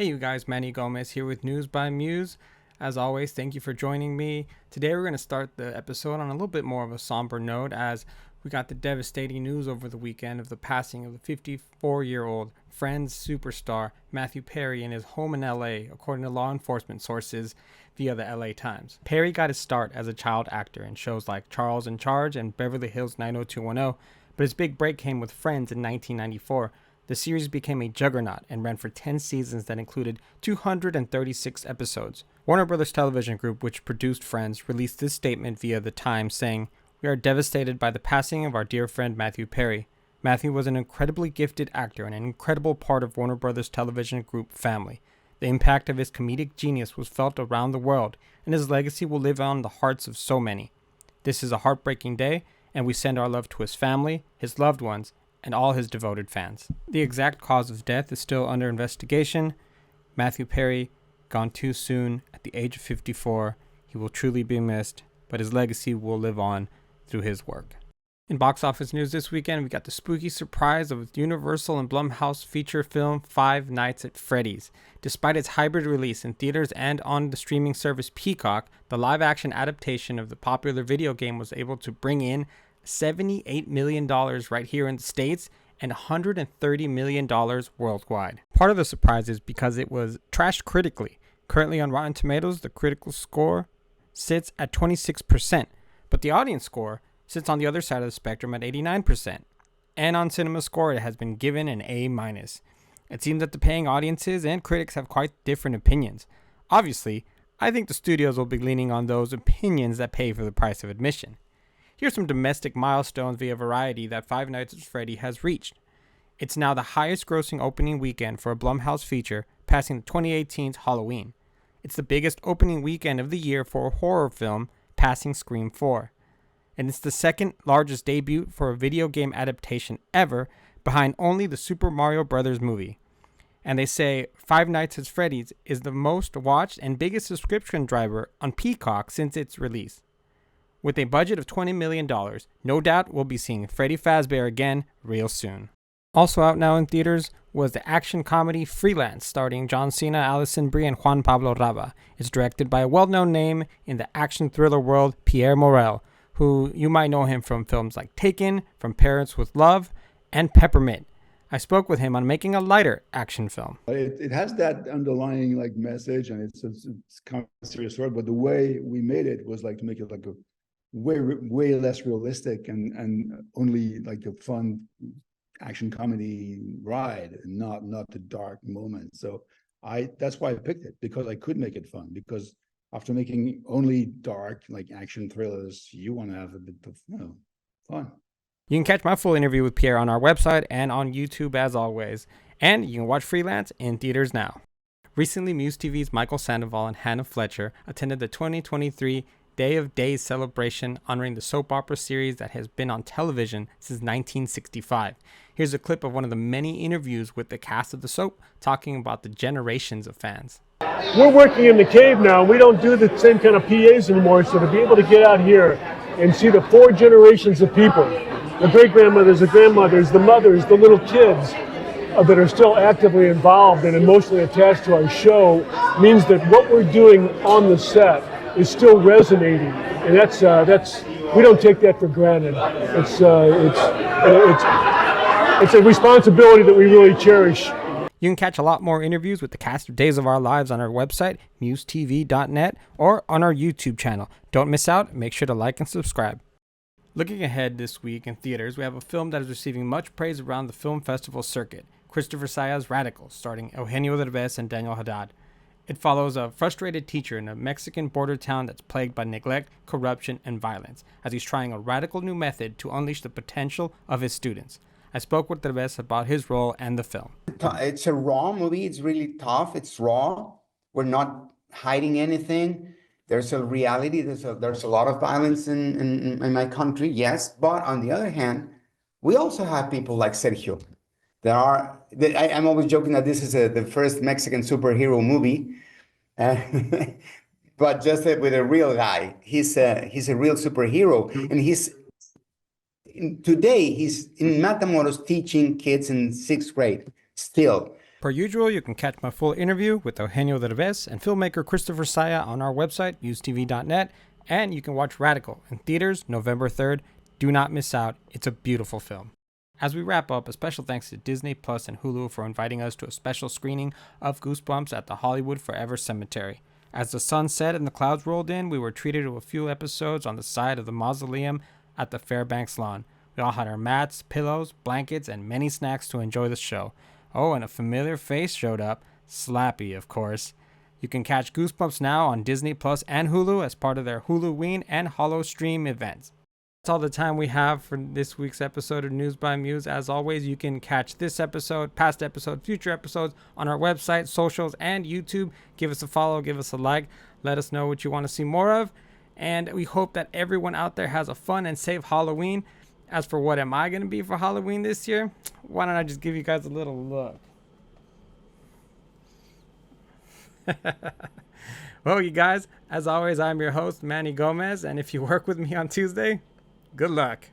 Hey you guys, Manny Gomez here with News by Muse. As always, thank you for joining me. Today we're going to start the episode on a little bit more of a somber note as we got the devastating news over the weekend of the passing of the 54-year-old Friends superstar Matthew Perry in his home in LA, according to law enforcement sources via the LA Times. Perry got his start as a child actor in shows like Charles in Charge and Beverly Hills 90210, but his big break came with Friends in 1994. The series became a juggernaut and ran for 10 seasons that included 236 episodes. Warner Brothers Television Group, which produced Friends, released this statement via The Times saying, "We are devastated by the passing of our dear friend Matthew Perry. Matthew was an incredibly gifted actor and an incredible part of Warner Brothers Television Group family. The impact of his comedic genius was felt around the world, and his legacy will live on in the hearts of so many. This is a heartbreaking day, and we send our love to his family, his loved ones, and all his devoted fans." The exact cause of death is still under investigation. Matthew Perry, gone too soon at the age of 54. He will truly be missed, but his legacy will live on through his work. In box office news this weekend, we got the spooky surprise of Universal and Blumhouse feature film Five Nights at Freddy's. Despite its hybrid release in theaters and on the streaming service Peacock, the live-action adaptation of the popular video game was able to bring in $78 million right here in the States and $130 million worldwide. Part of the surprise is because it was trashed critically. Currently on Rotten Tomatoes, the critical score sits at 26%, but the audience score sits on the other side of the spectrum at 89%. And on CinemaScore, it has been given an A-. It seems that the paying audiences and critics have quite different opinions. Obviously, I think the studios will be leaning on those opinions that pay for the price of admission. Here's some domestic milestones via Variety that Five Nights at Freddy has reached. It's now the highest grossing opening weekend for a Blumhouse feature, passing the 2018's Halloween. It's the biggest opening weekend of the year for a horror film, passing Scream 4. And it's the second largest debut for a video game adaptation ever, behind only the Super Mario Bros. Movie. And they say Five Nights at Freddy's is the most watched and biggest subscription driver on Peacock since its release. With a budget of $20 million, no doubt we'll be seeing Freddy Fazbear again real soon. Also out now in theaters was the action comedy Freelance, starring John Cena, Alison Brie, and Juan Pablo Raba. It's directed by a well-known name in the action thriller world, Pierre Morel, who you might know him from films like Taken, From Parents with Love, and Peppermint. I spoke with him on making a lighter action film. It has that underlying message, and it's kind of serious story, but the way we made it was to make it a way less realistic and only a fun action comedy ride, and not the dark moment. So that's why I picked it, because I could make it fun, because after making only dark action thrillers, you want to have a bit of fun. You can catch my full interview with Pierre on our website and on YouTube as always, and you can watch Freelance in theaters now. Recently, MUSE TV's Michael Sandoval and Hannah Fletcher attended the 2023 Day of Days celebration honoring the soap opera series that has been on television since 1965. Here's a clip of one of the many interviews with the cast of the soap talking about the generations of fans. We're working in the cave now. We don't do the same kind of PAs anymore, so to be able to get out here and see the 4 generations of people, the great-grandmothers, the grandmothers, the mothers, the little kids that are still actively involved and emotionally attached to our show, means that what we're doing on the set is still resonating, and that's we don't take that for granted. It's a responsibility that we really cherish. You can catch a lot more interviews with the cast of Days of Our Lives on our website, musetv.net, or on our YouTube channel. Don't miss out. Make sure to like and subscribe. Looking ahead this week in theaters, we have a film that is receiving much praise around the film festival circuit, Christopher Saya's Radical, starring Eugenio Derbez and Daniel Haddad. It follows a frustrated teacher in a Mexican border town that's plagued by neglect, corruption, and violence, as he's trying a radical new method to unleash the potential of his students. I spoke with Derbez about his role and the film. It's a raw movie. It's really tough. It's raw. We're not hiding anything. There's a reality. There's a lot of violence in my country, yes. But on the other hand, we also have people like Sergio. I'm always joking that this is the first Mexican superhero movie, but just with a real guy. He's a real superhero, and today he's in Matamoros teaching kids in 6th grade still. Per usual, you can catch my full interview with Eugenio Derbez and filmmaker Christopher Saya on our website, musetv.net, and you can watch Radical in theaters November 3rd. Do not miss out. It's a beautiful film. As we wrap up, a special thanks to Disney Plus and Hulu for inviting us to a special screening of Goosebumps at the Hollywood Forever Cemetery. As the sun set and the clouds rolled in, we were treated to a few episodes on the side of the mausoleum at the Fairbanks lawn. We all had our mats, pillows, blankets, and many snacks to enjoy the show. Oh, and a familiar face showed up. Slappy, of course. You can catch Goosebumps now on Disney Plus and Hulu as part of their Huluween and HoloStream events. That's all the time we have for this week's episode of News by Muse. As always, you can catch this episode, past episodes, future episodes on our website, socials, and YouTube. Give us a follow, give us a like. Let us know what you want to see more of. And we hope that everyone out there has a fun and safe Halloween. As for what am I going to be for Halloween this year, why don't I just give you guys a little look. Well, you guys, as always, I'm your host, Manny Gomez. And if you work with me on Tuesday, good luck.